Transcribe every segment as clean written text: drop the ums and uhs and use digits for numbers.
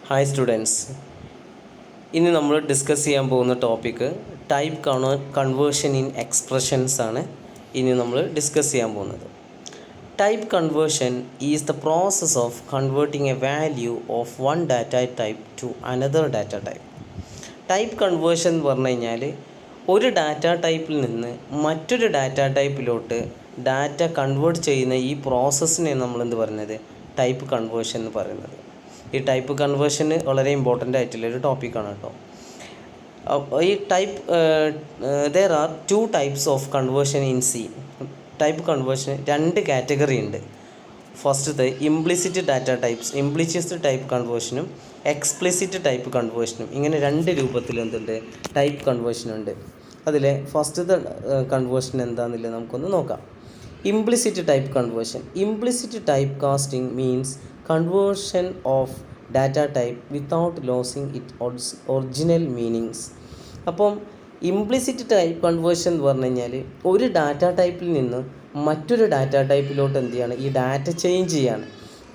Hi students, ഇന്ന് നമ്മൾ discuss ചെയ്യാൻ പോകുന്ന topic type conversion in expressions ആണ്. ഇനി നമ്മൾ ഡിസ്കസ് ചെയ്യാൻ പോകുന്നത് type conversion is the process of converting A value of one data type two another data type. Type conversion എന്ന് പറഞ്ഞു കഴിഞ്ഞാൽ ഒരു ഡാറ്റ ടൈപ്പിൽ നിന്ന് മറ്റൊരു ഡാറ്റ ടൈപ്പിലോട്ട് ഡാറ്റ കൺവേർട്ട് ചെയ്യുന്ന ഈ പ്രോസസ്സിനെ നമ്മൾ എന്ത് പറയുന്നത് ടൈപ്പ് കൺവേർഷൻ എന്ന് പറയുന്നത്. ഈ ടൈപ്പ് കൺവേർഷന് വളരെ ഇമ്പോർട്ടൻ്റ് ആയിട്ടുള്ളൊരു ടോപ്പിക്കാണ് കേട്ടോ. ഈ type there are 2 types of conversion in C. Type conversion 2 category ഉണ്ട്. ഫസ്റ്റത്തെ implicit data types, implicit type കൺവേർഷനും എക്സ്പ്ലിസിറ്റ് ടൈപ്പ് കൺവേർഷനും. ഇങ്ങനെ 2 രൂപത്തിൽ എന്തുണ്ട് ടൈപ്പ് കൺവേർഷനുണ്ട്. അതിലെ ഫസ്റ്റത്തെ കൺവേർഷൻ എന്താണെന്നില്ല നമുക്കൊന്ന് നോക്കാം. Implicit type conversion. Implicit type casting means conversion of data type without losing its original meanings. അപ്പം ഇംപ്ലിസിറ്റ് ടൈപ്പ് കൺവേർഷൻ എന്ന് പറഞ്ഞു കഴിഞ്ഞാൽ ഒരു ഡാറ്റ ടൈപ്പിൽ നിന്ന് മറ്റൊരു ഡാറ്റ ടൈപ്പിലോട്ട് എന്ത് ചെയ്യാണ്, ഈ ഡാറ്റ ചേഞ്ച് ചെയ്യാണ്.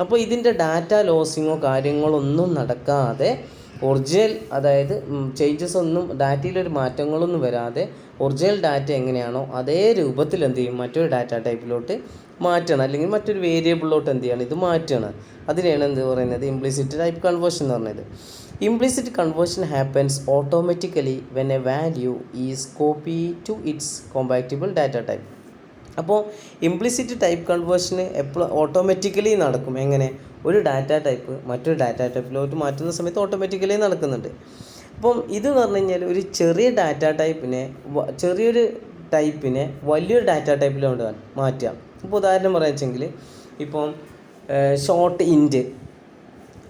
അപ്പോൾ ഇതിൻ്റെ ഡാറ്റ ലോസിങ്ങോ കാര്യങ്ങളൊന്നും നടക്കാതെ ഒറിജിനൽ, അതായത് ചേഞ്ചസ് ഒന്നും ഡാറ്റയിലൊരു മാറ്റങ്ങളൊന്നും വരാതെ ഒറിജിനൽ ഡാറ്റ എങ്ങനെയാണോ അതേ രൂപത്തിൽ എന്ത് ചെയ്യും, മറ്റൊരു ഡാറ്റ ടൈപ്പിലോട്ട് മാറ്റണം, അല്ലെങ്കിൽ മറ്റൊരു വേരിയബിളിലോട്ട് എന്ത് ചെയ്യണം, ഇത് മാറ്റണം. അതിനെയാണ് എന്ത് പറയുന്നത് ഇംപ്ലിസിറ്റ് ടൈപ്പ് കൺവേർഷൻ എന്ന് പറയുന്നത്. Implicit conversion happens automatically when a value is copy to its compatible data type. അപ്പോൾ ഇംപ്ലിസിറ്റ് ടൈപ്പ് കൺവേർഷന് എപ്പോഴും ഓട്ടോമാറ്റിക്കലി നടക്കും. എങ്ങനെ? ഒരു ഡാറ്റ ടൈപ്പ് മറ്റൊരു ഡാറ്റ ടൈപ്പിലോട്ട് മാറ്റുന്ന സമയത്ത് ഓട്ടോമാറ്റിക്കലി നടക്കുന്നുണ്ട്. അപ്പം ഇതെന്ന് പറഞ്ഞു കഴിഞ്ഞാൽ ഒരു ചെറിയ ഡാറ്റ ടൈപ്പിനെ, ചെറിയൊരു ടൈപ്പിനെ വലിയൊരു ഡാറ്റ ടൈപ്പിലോട്ട് മാറ്റാം. ഇപ്പോൾ ഉദാഹരണം പറയാ വെച്ചെങ്കിൽ ഇപ്പം ഷോർട്ട് ഇൻറ്റ്,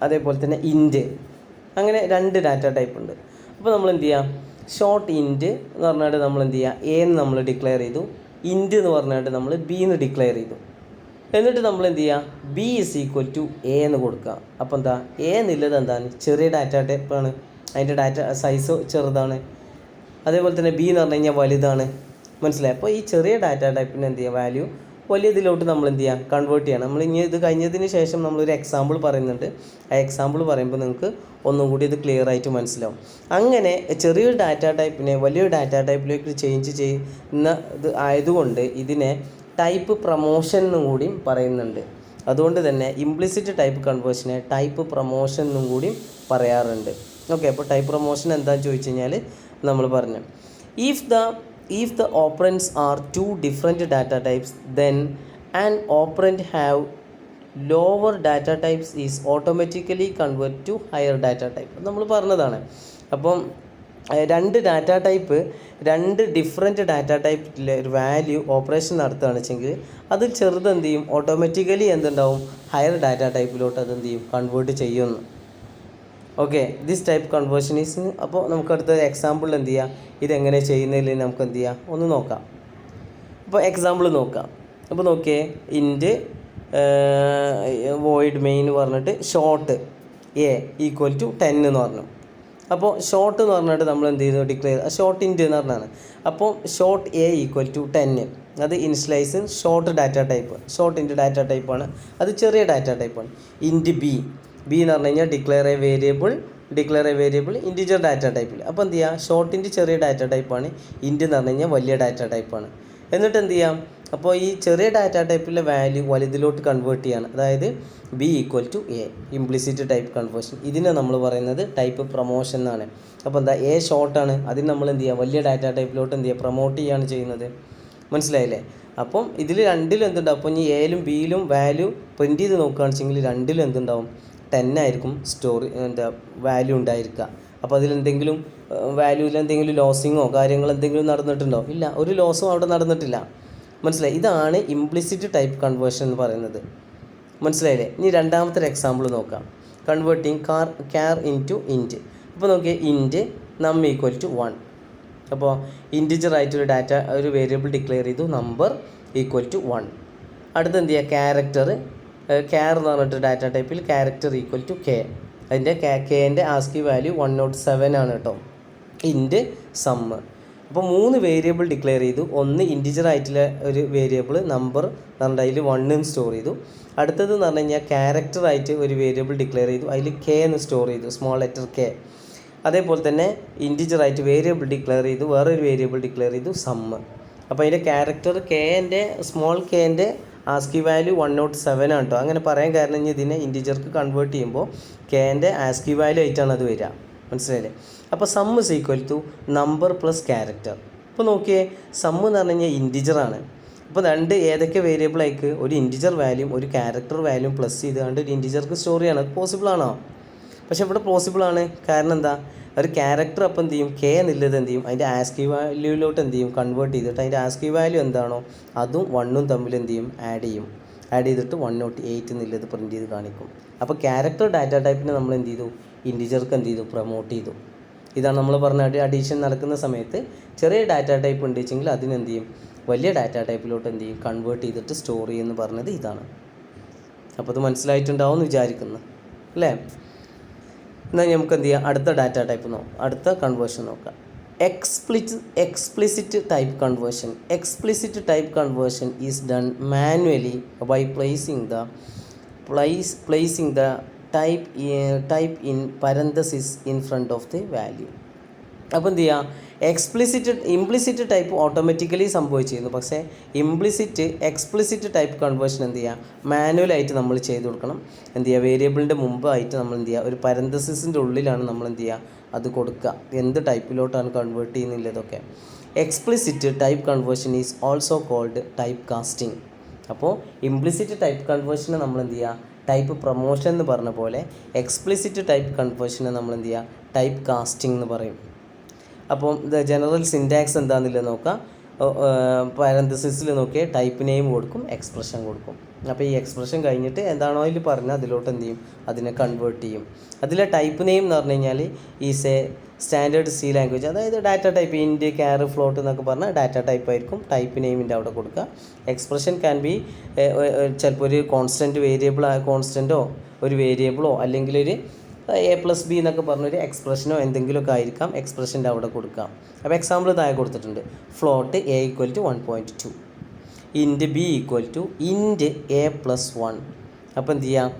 അതേപോലെ തന്നെ ഇൻറ്റ്, അങ്ങനെ 2 ഡാറ്റ ടൈപ്പ് ഉണ്ട്. അപ്പോൾ നമ്മൾ എന്ത് ചെയ്യുക, ഷോർട്ട് ഇൻറ്റ് എന്ന് പറഞ്ഞാൽ നമ്മൾ എന്ത് ചെയ്യുക, എ എന്ന് നമ്മൾ ഡിക്ലെയർ ചെയ്തു, ഇൻറ്റ് എന്ന് പറഞ്ഞാൽ നമ്മൾ ബി എന്ന് ഡിക്ലെയർ ചെയ്തു. എന്നിട്ട് നമ്മൾ എന്ത് ചെയ്യുക, B is equal to A എന്ന് കൊടുക്കുക. അപ്പോൾ എന്താ, എ എന്നുള്ളത് എന്താണ്, ചെറിയ ഡാറ്റ ടൈപ്പാണ്, അതിൻ്റെ ഡാറ്റ സൈസ് ചെറുതാണ്. അതേപോലെ തന്നെ ബി എന്ന് പറഞ്ഞു കഴിഞ്ഞാൽ വലുതാണ്. മനസ്സിലായി? അപ്പോൾ ഈ ചെറിയ ഡാറ്റ ടൈപ്പിന് എന്ത് ചെയ്യുക, വാല്യൂ വലിയതിലോട്ട് നമ്മൾ എന്ത് ചെയ്യുക, കൺവേർട്ട് ചെയ്യണം. നമ്മൾ ഇനി ഇത് കഴിഞ്ഞതിന് ശേഷം നമ്മളൊരു എക്സാമ്പിൾ പറയുന്നുണ്ട്. ആ എക്സാമ്പിൾ പറയുമ്പോൾ നിങ്ങൾക്ക് ഒന്നും കൂടി ഇത് ക്ലിയർ ആയിട്ട് മനസ്സിലാവും. അങ്ങനെ ചെറിയൊരു ഡാറ്റ ടൈപ്പിനെ വലിയൊരു ഡാറ്റ ടൈപ്പിലേക്ക് ചേഞ്ച് ചെയ്യുന്ന ഇത് ആയതുകൊണ്ട് ഇതിനെ ടൈപ്പ് പ്രൊമോഷൻ എന്നും കൂടി പറയുന്നുണ്ട്. അതുകൊണ്ട് തന്നെ ഇംപ്ലിസിറ്റ് ടൈപ്പ് കൺവേർഷനെ ടൈപ്പ് പ്രൊമോഷൻ എന്നും കൂടി പറയാറുണ്ട്. ഓക്കെ, അപ്പോൾ ടൈപ്പ് പ്രൊമോഷൻ എന്താണെന്ന് ചോദിച്ചു കഴിഞ്ഞാൽ നമ്മൾ പറഞ്ഞു, if the operands are 2 different data types, then an operand have lower data types is automatically converted to higher data type. നമ്മൾ പറഞ്ഞതാണ്. അപ്പം 2 ഡാറ്റ ടൈപ്പ്, 2 ഡിഫറെൻറ്റ് ഡാറ്റ ടൈപ്പിലെ ഒരു വാല്യൂ ഓപ്പറേഷൻ നടത്തുകയാണെന്ന് വെച്ചെങ്കിൽ അത് ചെറുത് എന്ത് ചെയ്യും, ഓട്ടോമാറ്റിക്കലി എന്തുണ്ടാവും, ഹയർ ഡാറ്റ ടൈപ്പിലോട്ട് അത് എന്ത് ചെയ്യും, കൺവേർട്ട് ചെയ്യുന്നു. Okay, this type conversion is. അപ്പോൾ നമുക്ക് അടുത്ത എക്സാമ്പിൾ എന്ത് ചെയ്യാം, ഇതെങ്ങനെ ചെയ്യുന്നതിൽ നമുക്ക് എന്ത് ചെയ്യാം ഒന്ന് നോക്കാം. അപ്പോൾ എക്സാമ്പിൾ നോക്കാം. അപ്പോൾ നോക്കിയേ, ഇൻറ്റ് വോയിഡ് മെയിൻ പറഞ്ഞിട്ട് ഷോർട്ട് എ ഈക്വൽ ടു 10 എന്ന് പറഞ്ഞു. അപ്പോൾ ഷോർട്ട് എന്ന് പറഞ്ഞിട്ട് നമ്മൾ എന്ത് ചെയ്തു, ഡിക്ലെയർ ഷോർട്ട് ഇൻറ്റ് എന്ന് പറഞ്ഞാണ്. അപ്പോൾ ഷോർട്ട് എ ഈക്വൽ ടു 10, അത് initialise short data type, short int data ടൈപ്പാണ്, അത് ചെറിയ ഡാറ്റ ടൈപ്പാണ്. ഇൻറ്റ് ബി എന്ന് പറഞ്ഞു കഴിഞ്ഞാൽ declare A variable integer data ടൈപ്പിൽ. അപ്പോൾ എന്ത് ചെയ്യുക, ഷോർട്ടിൻ്റെ ചെറിയ ഡാറ്റ ടൈപ്പാണ്, ഇൻറ്റ് എന്ന് പറഞ്ഞു കഴിഞ്ഞാൽ വലിയ ഡാറ്റ ടൈപ്പാണ്. എന്നിട്ട് എന്ത് ചെയ്യാം, അപ്പോൾ ഈ ചെറിയ ഡാറ്റ ടൈപ്പിലെ വാല്യൂ വലുതിലോട്ട് കൺവേർട്ട് ചെയ്യാണ്, അതായത് B equal to A, implicit type conversion. ഇതിനെ നമ്മൾ പറയുന്നത് ടൈപ്പ് പ്രൊമോഷൻ എന്നാണ്. അപ്പോൾ എന്താ, എ ഷോർട്ടാണ്, അതിന് നമ്മൾ എന്ത് ചെയ്യുക, വലിയ ഡാറ്റ ടൈപ്പിലോട്ട് എന്ത് ചെയ്യുക, പ്രൊമോട്ട് ചെയ്യുകയാണ് ചെയ്യുന്നത്. മനസ്സിലായില്ലേ? അപ്പം ഇതിൽ 2ലും എന്തുണ്ടാവും, അപ്പോൾ ഇനി എയിലും ബിയിലും വാല്യൂ പ്രിൻറ്റ് ചെയ്ത് നോക്കുകയാണെന്ന് വെച്ചെങ്കിൽ 2ലും എന്തുണ്ടാവും, 10 ആയിരിക്കും വാല്യൂ ഉണ്ടായിരിക്കുക. അപ്പോൾ അതിലെന്തെങ്കിലും വാല്യൂവിൽ എന്തെങ്കിലും ലോസിങ്ങോ കാര്യങ്ങൾ എന്തെങ്കിലും നടന്നിട്ടുണ്ടോ? ഇല്ല, ഒരു ലോസും അവിടെ നടന്നിട്ടില്ല. മനസ്സിലായി? ഇതാണ് ഇംപ്ലിസിറ്റ് ടൈപ്പ് കൺവേർഷൻ എന്ന് പറയുന്നത്. മനസ്സിലായില്ലേ? ഇനി രണ്ടാമത്തെ എക്സാമ്പിൾ നോക്കാം. Converting char into int. അപ്പോൾ നോക്കിയേ, ഇൻറ്റ് നം ഈക്വൽ ടു 1. അപ്പോൾ ഇൻറ്റിജർ ആയിട്ടൊരു ഡാറ്റ, ഒരു വേരിയബിൾ ഡിക്ലെയർ ചെയ്തു, നമ്പർ ഈക്വൽ ടു 1. അടുത്ത് എന്ത് ചെയ്യുക, ക്യാരക്ടർ എന്ന് പറഞ്ഞിട്ട് ഡാറ്റ ടൈപ്പിൽ ക്യാരക്ടർ ഈക്വൽ ടു കെ. അതിൻ്റെ കെൻ്റെ ആസ്കി വാല്യൂ 107 ആണ് കേട്ടോ. ഇൻറ്റ് സമ്മ്. അപ്പോൾ 3 വേരിയബിൾ ഡിക്ലെയർ ചെയ്തു. ഒന്ന് ഇൻറ്റിജർ ആയിട്ടുള്ള ഒരു വേരിയബിൾ നമ്പർ എന്ന് പറഞ്ഞിട്ട് അതിൽ 1 സ്റ്റോർ ചെയ്തു. അടുത്തത് എന്ന് പറഞ്ഞു കഴിഞ്ഞാൽ ക്യാരക്ടറായിട്ട് ഒരു വേരിയബിൾ ഡിക്ലെയർ ചെയ്തു, അതിൽ കെ എന്ന് സ്റ്റോർ ചെയ്തു, സ്മോൾ ലെറ്റർ കെ. അതേപോലെ തന്നെ ഇൻറ്റിജറായിട്ട് വേരിയബിൾ ഡിക്ലെയർ ചെയ്തു, വേറൊരു വേരിയബിൾ ഡിക്ലെയർ ചെയ്തു സമ്മ്. അപ്പോൾ അതിൻ്റെ ക്യാരക്ടർ കെൻ്റെ സ്മോൾ കെൻ്റെ ആസ്കി വാല്യൂ 107 ആണ് കേട്ടോ. അങ്ങനെ പറയാൻ കാരണം ഇനി ഇതിനെ ഇൻറ്റിജർക്ക് കൺവേർട്ട് ചെയ്യുമ്പോൾ കെൻ്റെ ആസ്കി വാല്യൂ ആയിട്ടാണ് അത് വരിക, മനസ്സിലായില്ലേ? അപ്പോൾ sum is equal to number plus character. ഇപ്പോൾ നോക്കിയേ, സം എന്ന് പറഞ്ഞു കഴിഞ്ഞാൽ ഇൻറ്റിജറാണ്. അപ്പോൾ ഏതൊക്കെ വേരിയബിൾ ആയിക്ക് ഒരു ഇൻറ്റിജർ വാല്യൂം ഒരു ക്യാരക്ടർ വാല്യൂം പ്ലസ് ചെയ്തുകൊണ്ട് ഒരു ഇൻറ്റിജർക്ക് സ്റ്റോർ ചെയ്യണം. അത് പോസിബിൾ ആണോ? പക്ഷെ ഇവിടെ പോസിബിൾ ആണ്. കാരണം എന്താ, ഒരു ക്യാരക്ടർ അപ്പം എന്ത് ചെയ്യും, കെ എന്നുള്ളത് എന്ത് ചെയ്യും, അതിൻ്റെ ആസ്കി വാല്യൂയിലോട്ട് എന്ത് ചെയ്യും, കൺവേർട്ട് ചെയ്തിട്ട് അതിൻ്റെ ആസ്കി വാല്യൂ എന്താണോ അതും 1ഉം തമ്മിൽ എന്ത് ചെയ്യും, ആഡ് ചെയ്തിട്ട് 108 എന്നുള്ളത് പ്രിൻറ്റ് ചെയ്ത് കാണിക്കും. അപ്പോൾ ക്യാരക്ടർ ഡാറ്റ ടൈപ്പിനെ നമ്മൾ എന്ത് ചെയ്തു, ഇൻറ്റിജർക്ക് എന്ത് ചെയ്തു, പ്രൊമോട്ട് ചെയ്തു. ഇതാണ് നമ്മൾ പറഞ്ഞ അഡീഷൻ നടക്കുന്ന സമയത്ത് ചെറിയ ഡാറ്റ ടൈപ്പ് ഉണ്ട് വെച്ചെങ്കിൽ അതിനെന്ത് ചെയ്യും, വലിയ ഡാറ്റ ടൈപ്പിലോട്ട് എന്ത് ചെയ്യും, കൺവേർട്ട് ചെയ്തിട്ട് സ്റ്റോർ ചെയ്യുമെന്ന് പറഞ്ഞത് ഇതാണ്. അപ്പോൾ അത് മനസ്സിലായിട്ടുണ്ടാവും എന്ന് വിചാരിക്കുന്നു അല്ലേ? എന്നാൽ നമുക്ക് എന്ത് ചെയ്യാം, അടുത്ത ഡാറ്റ ടൈപ്പ് അടുത്ത കൺവേർഷൻ നോക്കാം. Explicit type conversion. Explicit type conversion is done manually by placing the type in parenthesis in front of the value. അപ്പോൾ എന്ത് ചെയ്യുക, ഇംപ്ലിസിറ്റ് ടൈപ്പ് ഓട്ടോമാറ്റിക്കലി സംഭവിച്ചിരുന്നു. പക്ഷേ എക്സ്പ്ലിസിറ്റ് ടൈപ്പ് കൺവേർഷൻ എന്ത് ചെയ്യുക, മാനുവലായിട്ട് നമ്മൾ ചെയ്ത് കൊടുക്കണം. എന്ത് ചെയ്യുക, വേരിയബിളിൻ്റെ മുമ്പായിട്ട് നമ്മൾ എന്ത് ചെയ്യുക, ഒരു പരന്തസിസിൻ്റെ ഉള്ളിലാണ് നമ്മൾ എന്ത് ചെയ്യുക, അത് കൊടുക്കുക, എന്ത് ടൈപ്പിലോട്ടാണ് കൺവേർട്ട് ചെയ്യുന്നില്ലതൊക്കെ. Explicit type conversion is also called type casting. അപ്പോൾ ഇംപ്ലിസിറ്റ് ടൈപ്പ് കൺവേർഷനെ നമ്മൾ എന്ത് ചെയ്യുക, ടൈപ്പ് പ്രൊമോഷൻ എന്ന് പറഞ്ഞ പോലെ എക്സ്പ്ലിസിറ്റ് ടൈപ്പ് കൺവേർഷനെ നമ്മൾ എന്ത് ചെയ്യുക, ടൈപ്പ് കാസ്റ്റിംഗ് എന്ന് പറയും. അപ്പം ജനറൽ സിൻറ്റാക്സ് എന്താണെന്നില്ല നോക്കാം. പാരന്തസിസിൽ നോക്കിയാൽ ടൈപ്പ് നെയിം കൊടുക്കും, എക്സ്പ്രഷൻ കൊടുക്കും. അപ്പോൾ ഈ എക്സ്പ്രഷൻ കഴിഞ്ഞിട്ട് എന്താണോ അതിൽ പറഞ്ഞാൽ അതിലോട്ട് എന്ത് ചെയ്യും, അതിനെ കൺവേർട്ട് ചെയ്യും. അതിലെ ടൈപ്പ് നെയിം എന്ന് പറഞ്ഞു കഴിഞ്ഞാൽ is A standard C language, അതായത് ഡാറ്റ ടൈപ്പ് ഇൻറ്റ് ക്യാർ ഫ്ലോട്ട് എന്നൊക്കെ പറഞ്ഞാൽ ഡാറ്റ ടൈപ്പ് ആയിരിക്കും, ടൈപ്പ് നെയിമിൻ്റെ അവിടെ കൊടുക്കുക. എക്സ്പ്രഷൻ ക്യാൻ ബി ചിലപ്പോൾ ഒരു കോൺസ്റ്റൻറ്റോ ഒരു വേരിയബിളോ അല്ലെങ്കിൽ ഒരു A+B എന്നൊക്കെ പറഞ്ഞൊരു എക്സ്പ്രഷനോ എന്തെങ്കിലുമൊക്കെ ആയിരിക്കാം, എക്സ്പ്രഷൻ്റെ അവിടെ കൊടുക്കാം. അപ്പോൾ എക്സാമ്പിൾ താഴെ കൊടുത്തിട്ടുണ്ട്. Float A = 1.2, ഇൻറ്റ് B = ഇൻറ്റ് A+1. അപ്പോൾ എന്ത് ചെയ്യുക,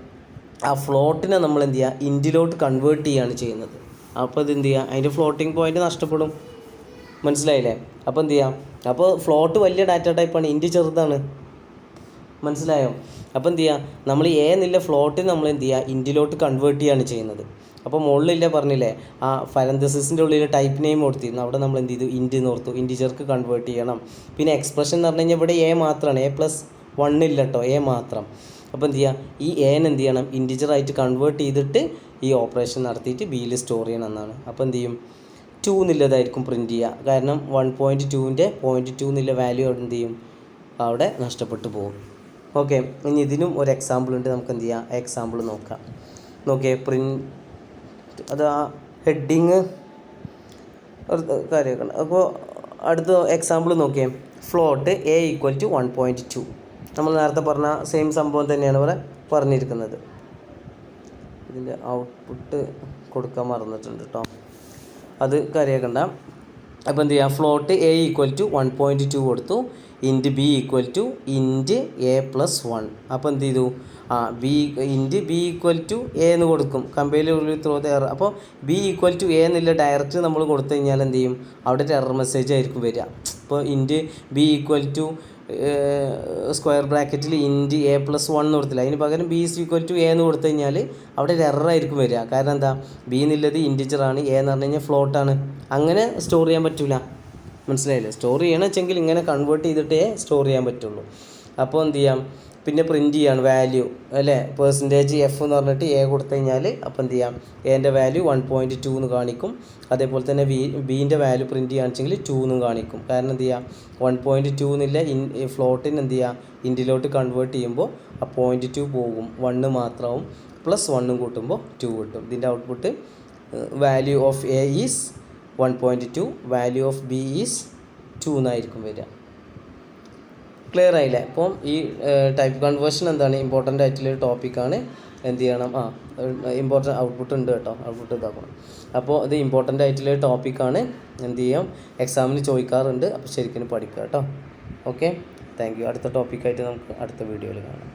ആ ഫ്ലോട്ടിനെ നമ്മൾ എന്ത് ചെയ്യുക, ഇൻറ്റിലോട്ട് കൺവേർട്ട് ചെയ്യുകയാണ് ചെയ്യുന്നത്. അപ്പോൾ ഇത് എന്ത് ചെയ്യുക, അതിൻ്റെ ഫ്ലോട്ടിംഗ് പോയിൻറ്റ് നഷ്ടപ്പെടും, മനസ്സിലായില്ലേ? അപ്പോൾ എന്ത് ചെയ്യാം, അപ്പോൾ ഫ്ലോട്ട് വലിയ ഡാറ്റ ടൈപ്പാണ്, ഇൻറ്റ് ചെറുതാണ്, മനസ്സിലായോ? അപ്പോൾ എന്ത് ചെയ്യുക, നമ്മൾ എന്നുള്ള ഫ്ലോട്ടിന് നമ്മൾ എന്ത് ചെയ്യുക, ഇൻറ്റിലോട്ട് കൺവേർട്ട് ചെയ്യുകയാണ് ചെയ്യുന്നത്. അപ്പോൾ മുകളിലില്ല പറഞ്ഞില്ലേ, ആ പരന്തസിസിൻ്റെ ഉള്ളിൽ ടൈപ്പ് നെയിം കൊടുത്തിരുന്നു, അവിടെ നമ്മൾ എന്ത് ചെയ്തു, ഇൻറ്റ് എന്ന് ഓർത്തു, ഇൻറ്റിജർക്ക് കൺവേർട്ട് ചെയ്യണം. പിന്നെ എക്സ്പ്രഷൻ എന്ന് പറഞ്ഞു കഴിഞ്ഞാൽ ഇവിടെ മാത്രമാണ്, A+1 ഇല്ല കേട്ടോ, മാത്രം. അപ്പോൾ എന്ത് ചെയ്യുക, ഈ എന്ത് ചെയ്യണം, ഇൻറ്റിജറായിട്ട് കൺവേർട്ട് ചെയ്തിട്ട് ഈ ഓപ്പറേഷൻ നടത്തിയിട്ട് ബിയിൽ സ്റ്റോർ ചെയ്യണം എന്നാണ്. അപ്പോൾ എന്ത് ചെയ്യും, 2 എന്നുള്ളതായിരിക്കും പ്രിൻറ്റ് ചെയ്യുക. കാരണം 1.2ൻ്റെ 0.2 എന്നുള്ള വാല്യൂ എന്ത് ചെയ്യും, അവിടെ നഷ്ടപ്പെട്ടു പോകും. ഓക്കെ, ഇനി ഇതിനും ഒരു എക്സാമ്പിൾ ഉണ്ട്, നമുക്ക് എന്ത് ചെയ്യാം, എക്സാമ്പിൾ നോക്കാം. നോക്കിയേ, അത് ആ ഹെഡിങ് കാര്യമൊക്കെ ഉണ്ട്. അപ്പോൾ അടുത്ത എക്സാമ്പിൾ നോക്കിയേ, ഫ്ലോട്ട് A = 1.2. നമ്മൾ നേരത്തെ പറഞ്ഞ സെയിം സംഭവം തന്നെയാണ് ഇവിടെ പറഞ്ഞിരിക്കുന്നത്. ഇതിൻ്റെ ഔട്ട്പുട്ട് കൊടുക്കാൻ മറന്നിട്ടുണ്ട് കേട്ടോ, അത് കാര്യമാക്കണ്ട. അപ്പോൾ എന്ത് ചെയ്യുക, ഫ്ലോട്ട് A = 1.2 കൊടുത്തു, ഇൻറ്റ് B = ഇൻറ്റ് A+1. അപ്പോൾ എന്ത് ചെയ്തു, ഇൻറ്റ് B = A എന്ന് കൊടുക്കും, കമ്പൈലർ ത്രോ ദ എറർ. അപ്പോൾ B = A എന്നുള്ള ഡയറക്റ്റ് നമ്മൾ കൊടുത്തു കഴിഞ്ഞാൽ എന്ത് ചെയ്യും, അവിടെ ഒരു എറർ മെസ്സേജ് ആയിരിക്കും വരിക. ഇപ്പോൾ ഇൻറ്റ് B = സ്ക്വയർ ബ്രാക്കറ്റിൽ ഇൻറ്റ് A+1 എന്ന് കൊടുത്തില്ല, അതിന് പകരം B = A എന്ന് കൊടുത്തു കഴിഞ്ഞാൽ അവിടെ ഒരു എറർ ആയിരിക്കും വരിക. കാരണം എന്താ, B എന്നുള്ളത് ഇൻറ്റിജറാണ്, A എന്ന് പറഞ്ഞു കഴിഞ്ഞാൽ ഫ്ലോട്ടാണ്, അങ്ങനെ സ്റ്റോർ ചെയ്യാൻ പറ്റില്ല, മനസ്സിലായില്ലേ? സ്റ്റോർ ചെയ്യണം വെച്ചെങ്കിൽ ഇങ്ങനെ കൺവേർട്ട് ചെയ്തിട്ടേ സ്റ്റോർ ചെയ്യാൻ പറ്റുള്ളൂ. അപ്പോൾ എന്ത് ചെയ്യാം, പിന്നെ പ്രിൻറ്റ് ചെയ്യാണ് വാല്യൂ അല്ലേ, %F എന്ന് പറഞ്ഞിട്ട് A കൊടുത്തു കഴിഞ്ഞാൽ അപ്പോൾ എന്ത് ചെയ്യാം, എൻ്റെ വാല്യൂ 1.2 എന്ന് കാണിക്കും. അതേപോലെ തന്നെ ബീൻ്റെ വാല്യൂ പ്രിൻറ്റ് ചെയ്യുകയാണെന്ന് വെച്ചെങ്കിൽ 2 എന്നും കാണിക്കും. കാരണം എന്ത് ചെയ്യുക, 1.2 എന്നുള്ള ഫ്ലോട്ടിന് എന്ത് ചെയ്യുക, ഇൻറ്റിലോട്ട് കൺവേർട്ട് ചെയ്യുമ്പോൾ ആ 0.2 പോകും, 1 മാത്രമാവും, +1 കൂട്ടുമ്പോൾ 2 കിട്ടും. ഇതിൻ്റെ output value of A is 1.2, value of B is 2 എന്നായിരിക്കും വരിക. ക്ലിയർ ആയില്ലേ? അപ്പം ഈ ടൈപ്പ് കൺവേർഷൻ എന്താണ് ഇമ്പോർട്ടൻ്റ് ആയിട്ടുള്ളൊരു ടോപ്പിക്കാണ്. എന്ത് ചെയ്യണം? ഇമ്പോർട്ടൻ്റ് ഔട്ട്പുട്ട് ഉണ്ട് കേട്ടോ, ഔട്ട്പുട്ട് ഇതാക്കണം. അപ്പോൾ ഇത് ഇമ്പോർട്ടൻ്റ് ആയിട്ടുള്ളൊരു ടോപ്പിക്കാണ്. എന്ത് ചെയ്യാം? എക്സാമിന് ചോദിക്കാറുണ്ട്. അപ്പോൾ ശരിക്കും പഠിക്കുക കേട്ടോ. Okay, thank you. അടുത്ത ടോപ്പിക്കായിട്ട് നമുക്ക് അടുത്ത വീഡിയോയിൽ കാണാം.